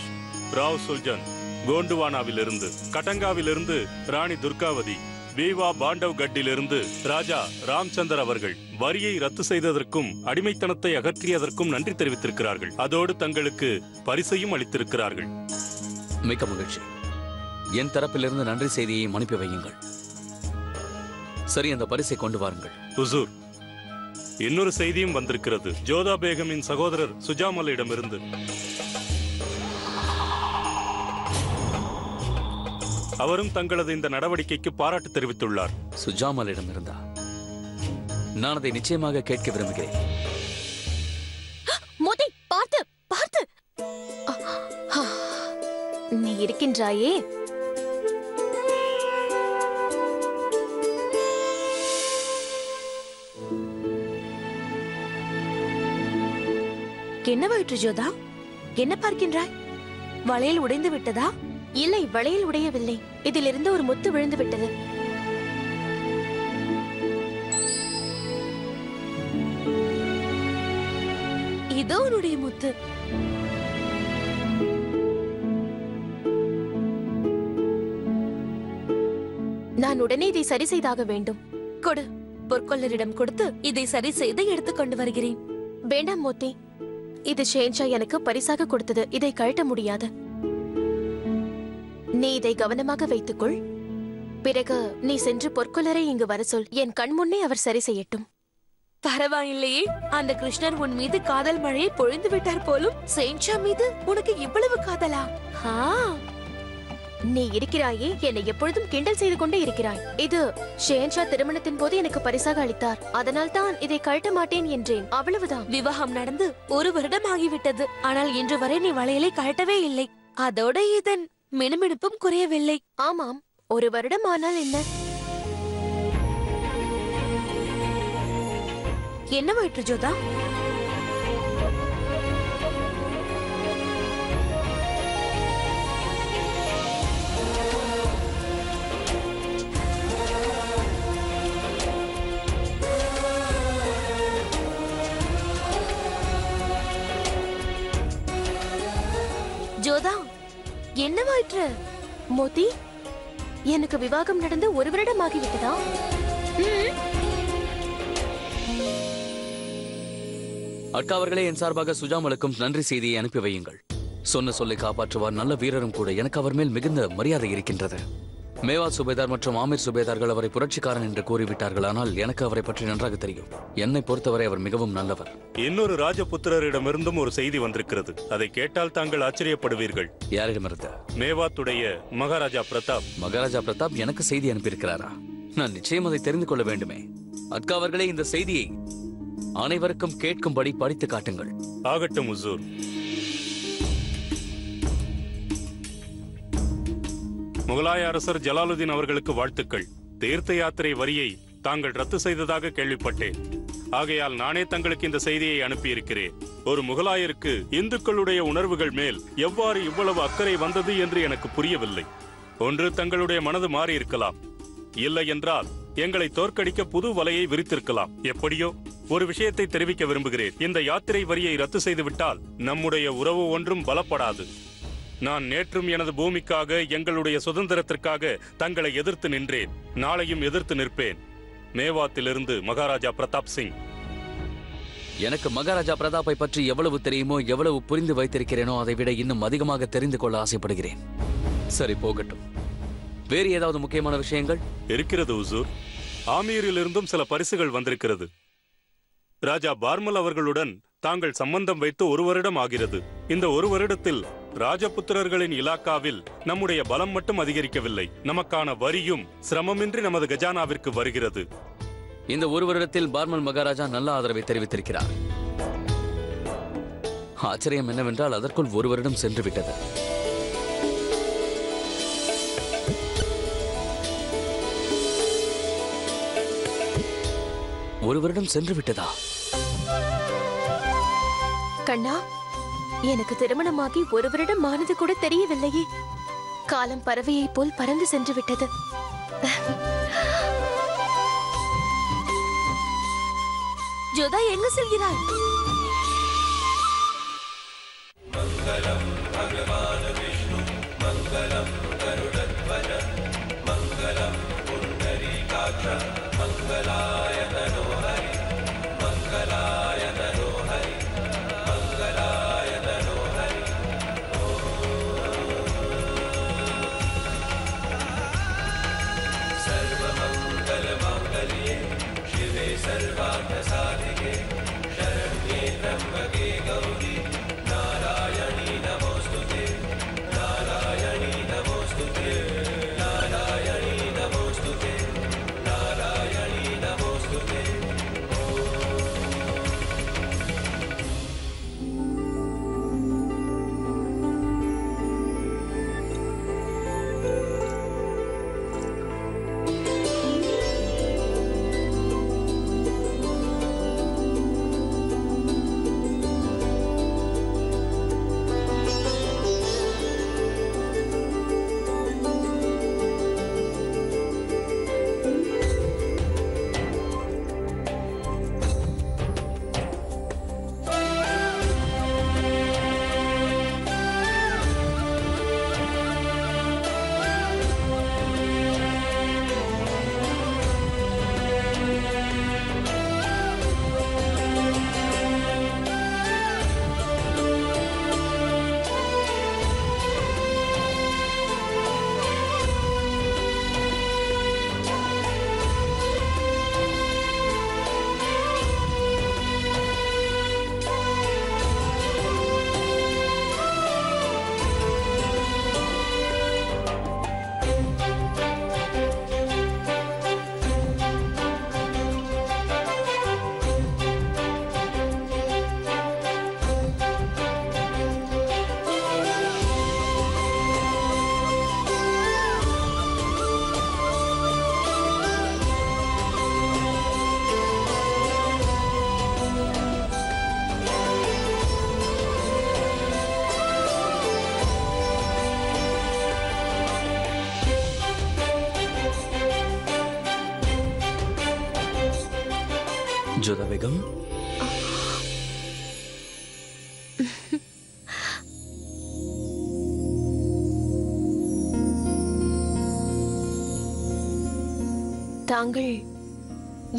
ராவ் சுல்ஜான், கோண்டுவானாவிலிருந்து, கட்டங்காவிலிருந்து ராணி துர்காவதி, வீவா பாண்டவ்கட்டிலிருந்து ராஜா ராம்சந்தர் அவர்கள் வரியை ரத்து செய்ததற்கும் அடிமைத்தனத்தை அகற்றியதற்கும் நன்றி தெரிவித்திருக்கிறார்கள். அதோடு தங்களுக்கு பரிசையும் அளித்திருக்கிறார்கள். மிக்க மகிழ்ச்சி. என் தரப்பிலிருந்து நன்றி செய்தியை அனுப்பி வையுங்கள். சரி, அந்த பரிசை கொண்டு வாருங்கள். ஹுசூர், இன்னொரு செய்தியும் வந்திருக்கிறது. ஜோதா பேகமின் சகோதரர் சுஜாமலிடமிருந்து. அவரும் தங்களது இந்த நடவடிக்கைக்கு பாராட்டு தெரிவித்துள்ளார். சுஜாமலிடமிருந்தா? நான் அதை நிச்சயமாக கேட்க விரும்புகிறேன். மோதி, பார்த்து பார்த்து. நீ இருக்கின்றாயே. என்னவாயிற்று ஜோதா? என்ன பார்க்கின்றாய்? வளையல் உடைந்து விட்டதா? இல்லை, வளையல் உடையவில்லை. இதிலிருந்து ஒரு முத்து விழுந்து விட்டது. இதோ உன்னுடைய முத்து. நான் உடனே இதை சரி செய்தாக வேண்டும். கொடு. பொற்கொள்ளரிடம் கொடுத்து இதை சரி செய்து எடுத்துக்கொண்டு வருகிறேன். வேண்டாம் மோத்தி, இது ஷெஹன்ஷா எனக்கு பரிசாக கொடுத்தது. இதை கழட்ட முடியாது. நீ இதை கவனமாக வைத்துக்கொள். பிறகு நீ சென்று பொற்கொள்ளரை இங்கு வர சொல். என் கண் முன்னே அவர் சரி செய்யட்டும். பரவாயில்லையே, அந்த கிருஷ்ணர் உன் மீது காதல் மழையை பொழிந்து விட்டார் போலும். ஷெஹன்ஷா மீது உனக்கு இவ்வளவு காதலா? நீ இருக்கிறாயே, என்னை எப்பொழுதும் கிண்டல் செய்து கொண்டே இருக்கிறாய். இது ஷெஹன்ஷா திருமணத்தின் போது எனக்கு பரிசாக அளித்தார். அதனால் தான் இதை கழட்ட மாட்டேன் என்றேன். அவ்வளவுதான். விவாகம் நடந்து 1 வருடம் ஆகிவிட்டது. ஆனால் இன்று வரை நீ வளையலை கழட்டவே இல்லை. அதோட இதன் மினுமினுப்பும் குறையவில்லை. ஆமாம், 1 வருடம் ஆனால் என்ன? என்னவாயிற்று ஜோதா? ஜோதா, என்னவாயிற்று? மோதி, எனக்கு விவாகம் நடந்து 1 வருடம் ஆகிவிட்டதா? அக்கா அவர்களே, என் சார்பாக சுஜாமலுக்கும் நன்றி செய்தியை அனுப்பி வையுங்கள். சொன்ன சொல்லை காப்பாற்றுவார், நல்ல வீரரும் கூட. எனக்கு அவர் மேல் மிகுந்த மரியாதை இருக்கின்றது. மேவாத் சுபேதார் மற்றும் ஆமீர் சுபேதார்கள் அவரை புரட்சிக்காரன் என்று கூறிவிட்டார்கள். ஆனால் எனக்கு அவரை பற்றி நன்றாக தெரியும். என்னை பொறுத்தவரை அவர் மிகவும் நல்லவர். இன்னொரு ராஜபுத்திரரிடமிருந்தும் ஒரு செய்தி வந்திருக்கிறது. அதை கேட்டால் தாங்கள் ஆச்சரியப்படுவீர்கள். யாரிடமிருந்து? மேவாத்துடைய மகாராஜா பிரதாப். மகாராஜா பிரதாப் எனக்கு செய்தி அனுப்பியிருக்கிறாரா? நான் நிச்சயம் அதை தெரிந்து கொள்ள வேண்டுமே. அக்கா அவர்களே, இந்த செய்தியை அனைவருக்கும் கேட்கும்படி படித்து காட்டுங்கள். ஆகட்டும் ஹுசூர். முகலாய அரசர் ஜலாலுதீன் அவர்களுக்கு வாழ்த்துக்கள். தீர்த்த யாத்திரை வரியை தாங்கள் ரத்து செய்ததாக கேள்விப்பட்டேன். ஆகையால் நானே தங்களுக்கு இந்த செய்தியை அனுப்பியிருக்கிறேன். ஒரு முகலாயருக்கு இந்துக்களுடைய உணர்வுகள் மேல் எவ்வாறு இவ்வளவு அக்கறை வந்தது என்று எனக்கு புரியவில்லை. ஒன்று தங்களுடைய மனது மாறி இருக்கலாம், இல்லை என்றால் எங்களை தோற்கடிக்க புது வலையை விரித்திருக்கலாம். எப்படியோ ஒரு விஷயத்தை தெரிவிக்க விரும்புகிறேன். இந்த யாத்திரை வரியை ரத்து செய்துவிட்டால் நம்முடைய உறவு ஒன்றும் பலப்படாது. நான் நேற்றும் எனது பூமிக்காக, எங்களுடைய சுதந்திரத்திற்காக தங்களை எதிர்த்து நின்றேன். நாளையும் எதிர்த்து நிற்பேன். மேவாத்திலிருந்து மகாராஜா பிரதாப் சிங். எனக்கு மகாராஜா பிரதாப்பை பற்றி எவ்வளவு தெரியுமோ, எவ்வளவு புரிந்து வைத்திருக்கிறேனோ அதை விட இன்னும் அதிகமாக தெரிந்து கொள்ள ஆசைப்படுகிறேன். சரி, போகட்டும். வேறு ஏதாவது முக்கியமான விஷயங்கள் இருக்கிறது ஹுசூர். ஆமீரிலிருந்தும் சில பரிசுகள் வந்திருக்கிறது. ராஜா பார்மல் அவர்களுடன் தாங்கள் சம்பந்தம் வைத்து 1 வருடம் ஆகிறது. இந்த 1 வருடத்தில் ராஜபுத்திரர்களின் இலாக்காவில் நம்முடைய பலம் மட்டும் அதிகரிக்கவில்லை, நமக்கான வரியும் சிரமமின்றி நமது கஜானாவிற்கு வருகிறது. இந்த 1 வருடத்தில் பார்மல் மகாராஜா நல்ல ஆதரவை தெரிவித்திருக்கிறார். ஆச்சரியம் என்னவென்றால் அதற்குள் 1 வருடம் சென்று விட்டது. ஒரு வருடம் சென்று விட்டதா? கண்ணா, எனக்கு திருமணமாகி 1 வருடம் ஆனது கூட தெரியவில்லையே. காலம் பறவையைப் போல் பறந்து சென்று விட்டது. ஜோதா எங்க செல்கிறாய்? மங்களம் பகவான் விஷ்ணு, மங்களம் கருடத்வஜ, மங்களம் புண்டரீகாட்ச, மங்களாய தனோஹரி, மங்களாய தனோஹரி, மங்களாய தனோஹரி. சர்வமங்கல மாங்கல்யே शिवे सर्वार्थसाधिके शरण्ये त्र्यम्बके गौरी नारायणी नमोस्तुते, नारायणी नमोस्तुते, नारायणी नमोस्तुते, नारायणी नमोस्तुते. ஜோதா பேகம், தாங்கள்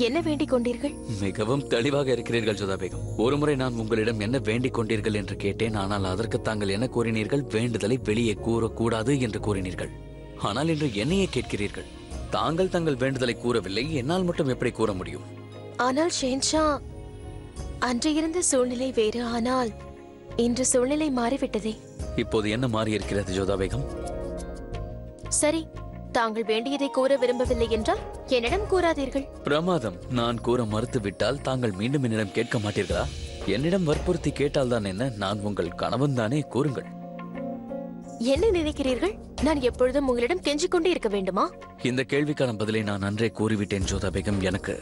என்ன வேண்டிக் கொண்டீர்கள்? மிகவும் தெளிவாக இருக்கிறீர்கள் ஜோதா பேகம். ஒருமுறை நான் உங்களிடம் என்ன வேண்டிக் கொண்டீர்கள் என்று கேட்டேன். ஆனால் அதற்கு தாங்கள் என்ன கூறினீர்கள்? வேண்டுதலை வெளியே கூறக்கூடாது என்று கூறினீர்கள். ஆனால் இன்று என்னையே கேட்கிறீர்கள். தாங்கள் தங்கள் வேண்டுதலை கூறவில்லை, என்னால் மட்டும் எப்படி கூற முடியும்? ஆனால் ஷேன்ஷா, அன்று இருந்த சூழ்நிலை வேறு. ஆனால் இன்று சூழ்நிலை மாறிவிட்டதே. இப்போது என்ன மாறி இருக்கிறது ஜோதா பேகம்? சரி, தாங்கள் வேண்டியதை கூற விரும்பவில்லை என்றால் என்னிடம் கூறாதீர்கள். பிரமாதம். நான் கூற மறுத்துவிட்டால் தாங்கள் மீண்டும் என்னிடம் கேட்க மாட்டீர்களா? என்னிடம் வற்புறுத்தி கேட்டால் தான் என்ன? நான் உங்கள் கணவன் தானே, கூறுங்கள். என்ன நினைக்கிறீர்கள்? நான் எப்பொழுதும் உங்களிடம் கெஞ்சிக் கொண்டே இருக்க வேண்டுமா? இந்த கேள்விக்கான பதிலை நான் அன்றே கூறிவிட்டேன் ஜோதா பேகம். எனக்கு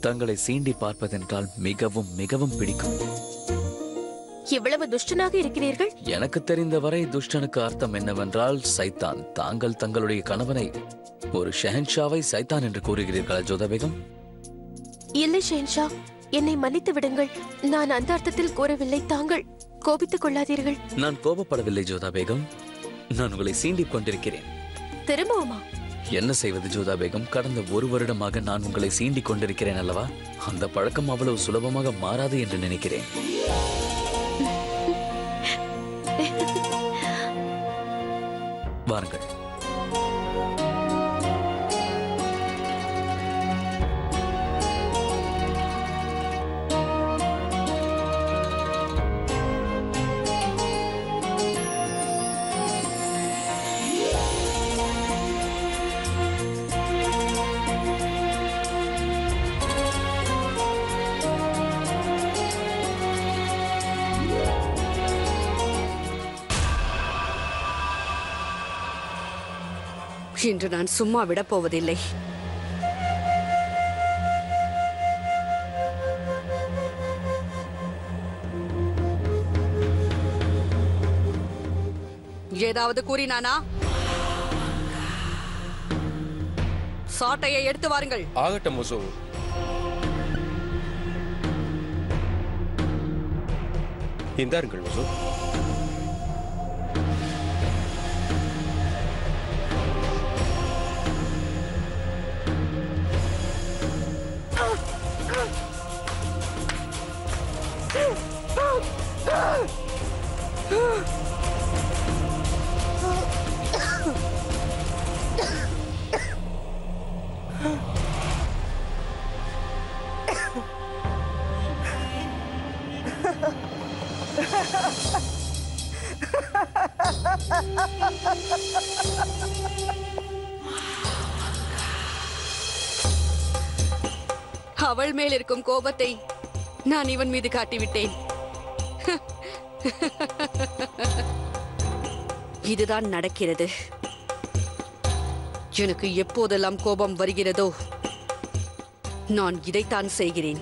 தங்களை சீண்டி பார்ப்பதென்றால் மிகவும் மிகவும் பிடிக்கும். இவ்வளவு துஷ்டனாக இருக்கிறீர்கள்? எனக்கு தெரிந்தவரை துஷ்டனுக்கு அர்த்தம் என்னவென்றால் சைத்தான். தாங்கள் தங்களுடைய கணவனை ஒரு ஷெஹன்ஷாவை சைத்தான் என்று கூறுகிறீர்களா ஜோதா பேகம்? இல்லை ஷெஹன்ஷா, என்னை மன்னித்து விடுங்கள். நான் அந்த அர்த்தத்தில் கூறவில்லை. தாங்கள் கோபித்துக் கொள்ளாதீர்கள். நான் கோபப்படவில்லை ஜோதா பேகம். நான் உங்களை சீண்டிக் கொண்டிருக்கிறேன். திரும்பவுமா? என்ன செய்வது ஜோதா பேகம்? கடந்த 1 வருடமாக நான் உங்களை சீண்டிக் கொண்டிருக்கிறேன் அல்லவா? அந்த பழக்கம் அவ்வளவு சுலபமாக மாறாது என்று நினைக்கிறேன். வாருங்கள். இன்று நான் சும்மா விடப் போவதில்லை. ஏதாவது கூறினானா? சாட்டையை எடுத்து வாருங்கள். ஆகட்டும் முசு. இந்தாருங்கள் முசு. அவள் மேல் இருக்கும் கோபத்தை நான் இவன் மீது காட்டிவிட்டேன். இதுதான் நடக்கிறது. எனக்கு எப்போதெல்லாம் கோபம் வருகிறதோ நான் இதைத்தான் செய்கிறேன்.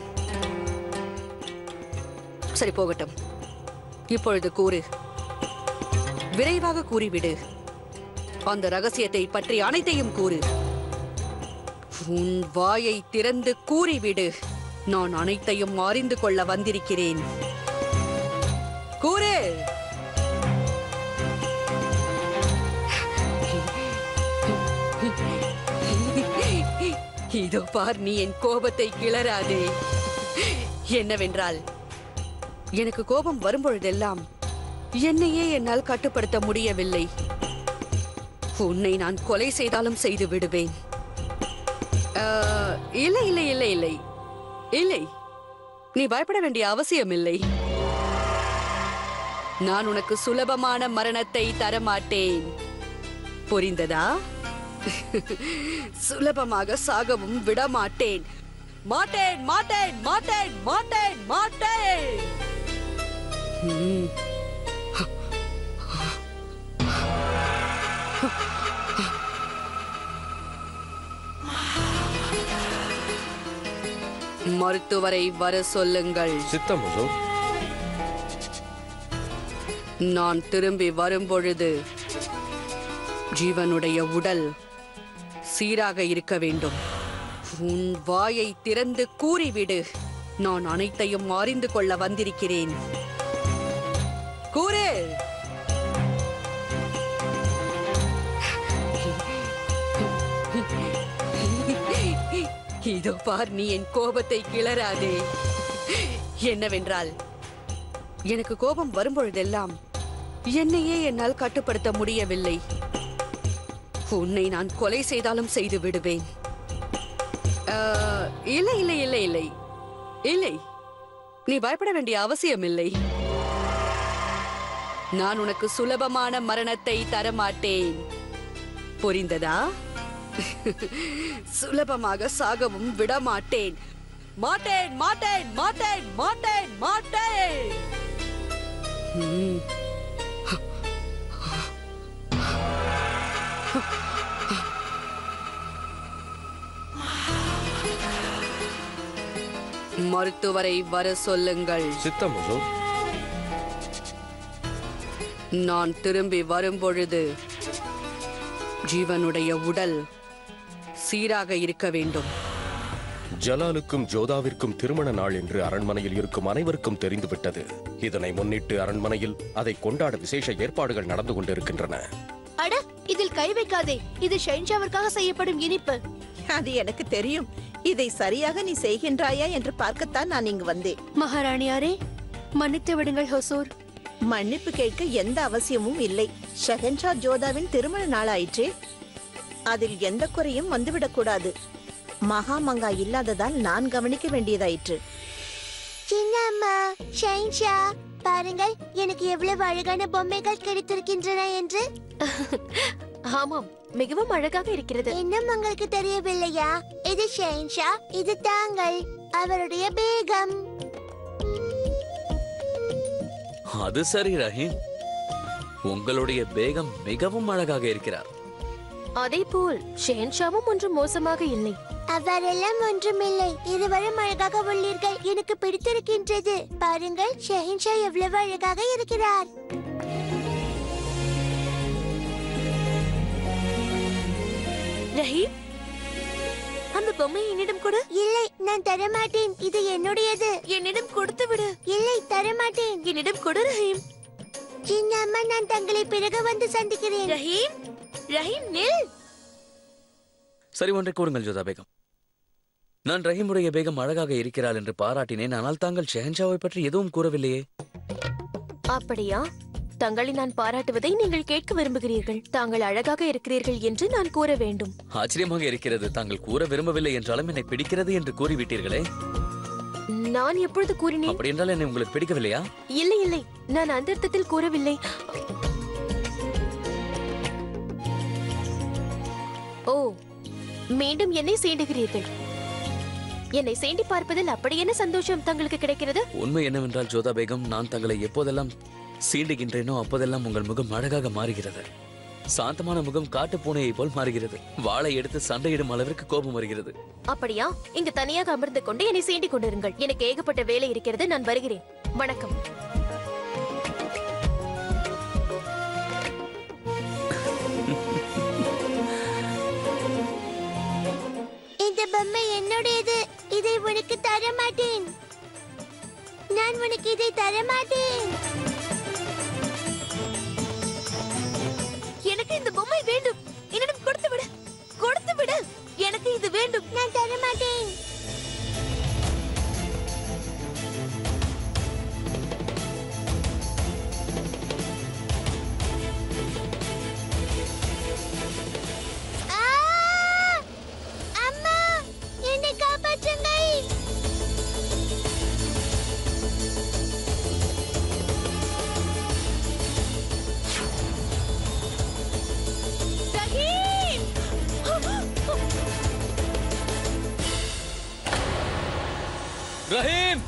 சரி, போகட்டும். இப்பொழுது கூறு, விரைவாக கூறிவிடு. அந்த ரகசியத்தை பற்றி அனைத்தையும் கூறு. உன் வாயை திறந்து கூறிவிடு. நான் அனைத்தையும் அறிந்து கொள்ள வந்திருக்கிறேன். கூறு. இதோ பார், நீ என் கோபத்தை கிளறாதே. என்னவென்றால், எனக்கு கோபம் வரும்பொழுதெல்லாம் என்னையே என்னால் கட்டுப்படுத்த முடியவில்லை. உன்னை நான் கொலை செய்தாலும் செய்து விடுவேன். இல்லை இல்லை இல்லை இல்லை இல்லை, நீ பயப்பட வேண்டிய அவசியம் இல்லை. நான் உனக்கு சுலபமான மரணத்தை தரமாட்டேன். புரிந்ததா? சுலபமாக சாகவும் விட மாட்டேன். மாட்டேன் மாட்டேன் மாட்டேன் மாட்டேன் மாட்டேன். மருத்துவரை வர சொல்லுங்கள். சித்தம் முசு. நான் திரும்பி வரும்பொழுது ஜீவனுடைய உடல் சீராக இருக்க வேண்டும். உன் வாயை திறந்து கூறிவிடு. நான் அனைத்தையும் அறிந்து கொள்ள வந்திருக்கிறேன். கூறு. இதோ பார், நீ என் கோபத்தை கிளறாதே. என்னவென்றால், எனக்கு கோபம் வரும்பொழுதெல்லாம் என்னையே என்னால் கட்டுப்படுத்த முடியவில்லை. உன்னை நான் கொலை செய்தாலும் செய்து விடுவேன். இல்லை இல்லை இல்லை இல்லை இல்லை, நீ பயப்பட வேண்டிய அவசியம் இல்லை. நான் உனக்கு சுலபமான மரணத்தை தரமாட்டேன். புரிந்ததா? சுலபமாக சாகவும் விட மாட்டேன். மாட்டேன் மாட்டேன் மாட்டேன் மாட்டேன் மாட்டேன். மருத்துவரை வர சொல்லுங்கள். சித்தம் முசு. நான் திரும்பி வரும்பொழுது ஜீவனுடைய உடல் சீராக இருக்க வேண்டும். ஜலாலுக்கும் ஜோதாவிற்கும் திருமண நாள் என்று அரண்மனையில் இருக்கும் அனைவருக்கும் தெரிந்துவிட்டது. இதனை முன்னிட்டு அரண்மனையில் அதை கொண்டாட விசேஷ ஏற்பாடுகள் நடந்து கொண்டிருக்கின்றன. அட, இதில் கை வைக்காதே. இது ஷைன்ஷாவிற்காக செய்யப்படும் இனிப்பு. அது எனக்கு தெரியும். இதை சரியாக நீ செய்கின்றாயா என்று பார்க்கத்தான் நான் இங்கு வந்தேன். மகாராணியாரே, மன்னித்து விடுங்கள் ஹொசூர். மன்னிப்பு கேட்க எந்த அவசியமும் இல்லை. ஷஹன்ஷா ஜோதாவின் திருமண நாளாயிற்றே, அதில் எந்த குறையும் வந்துவிடக் கூடாது. மகாமங்கா இல்லாததால் நான் கவனிக்க வேண்டியதாயிற்று. சின்ன அம்மா, ஷைன்ஷா, பாருங்கள் எனக்கு எவ்வளவு அழகான பொம்மைகள் கிடைத்திருக்கின்றன என்று. ஆமாம், மிகவும் அழகாக இருக்கிறது. இன்னும் உங்களுக்கு தெரியவில்லையா? இது ஷைன்ஷா, இது தாங்கள், அவருடைய பேகம். அது சரி ரஹீம், உங்களுடைய பேகம் மிகவும் அழகாக இருக்கிறார். அதேபோல் ஷெஹன்ஷாவும் ஒன்றும் மோசமாக இல்லை. அவரெல்லாம் ஒன்றுமில்லை. இருவரும் அழகாக உள்ளீர்கள். எனக்கு பிடித்திருக்கின்றது. பாருங்கள், ஷெஹன்ஷா எவ்வளவு அழகாக இருக்கிறார். ரஹீம், அந்த பொம்மை என்னிடம் கொடு. இல்லை, நான் தரமாட்டேன். இது என்னுடையது. என்னிடம் கொடுத்து விடு. இல்லை, தரமாட்டேன். என்னிடம் கொடு ரஹீம். சின்ன அம்மா, நான் தங்களை பிறகு வந்து சந்திக்கிறேன். ரஹீம், ரஹீம் நில். சரி, ஒன்றை கூறுங்கள் ஜோதா பேகம். நான் ரஹீமுடைய பேகம் அழகாக இருக்கிறாள் என்று பாராட்டினேன். ஆனால் தாங்கள் ஷெஹன்ஷாவை பற்றி எதுவும் கூறவில்லையே. அப்படியா? தங்களை நான் பாராட்டுவதை நீங்கள் கேட்க விரும்புகிறீர்கள். தாங்கள் அழகாக இருக்கிறீர்கள் என்று நான் கூற வேண்டும். ஆச்சரியமாக இருக்கிறது. தாங்கள் கூற விரும்பவில்லை என்றாலும் என்னை பிடிக்கிறது என்று கூறிவிட்டீர்களே. நான் எப்பொழுது கூறினேன்? அப்படி என்றால் என்னை உங்களுக்கு பிடிக்கவில்லையா? இல்லை இல்லை, நான் அந்த அர்த்தத்தில் கூறவில்லை. ஓ, மீண்டும் என்னை சீண்டுகிறீர்கள். என்னை சீண்டி பார்ப்பதில் அப்படி என்ன சந்தோஷம் தங்களுக்கு கிடைக்கிறது? உண்மை என்னவென்றால் ஜோதா பேகம், நான் தங்களை எப்போதெல்லாம் சீண்டுகின்றேனோ அப்போதெல்லாம் உங்கள் முகம் அழகாக மாறுகிறது. சாந்தமான முகம் காட்டு பூனையை போல் மாறுகிறது. வாளை எடுத்து சண்டையிடும் அளவிற்கு கோபம் வருகிறது. அப்படியா? இங்கு தனியாக அமர்ந்து கொண்டு என்னை சீண்டி கொண்டிருங்கள். எனக்கு ஏகப்பட்ட வேலை இருக்கிறது. நான் வருகிறேன். வணக்கம். இந்த பொம்மை என்னுடையது. இதை உனக்கு தர மாட்டேன். நான் உனக்கு இதை தர மாட்டேன். எனக்கு இந்த பொம்மை வேண்டும். என்னிடம் கொடுத்து விடு. கொடுத்து விடு. எனக்கு இது வேண்டும். நான் தர மாட்டேன். அம்மா, என்னை காப்பாற்றுங்கள். ரஹீம்! ரஹீம்!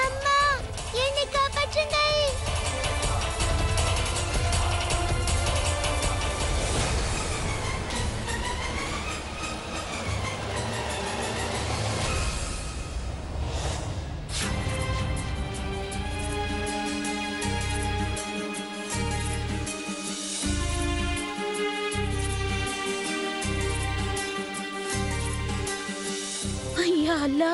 அம்மா, என்னை காப்பாற்றுங்கள். ஐயா அல்லா,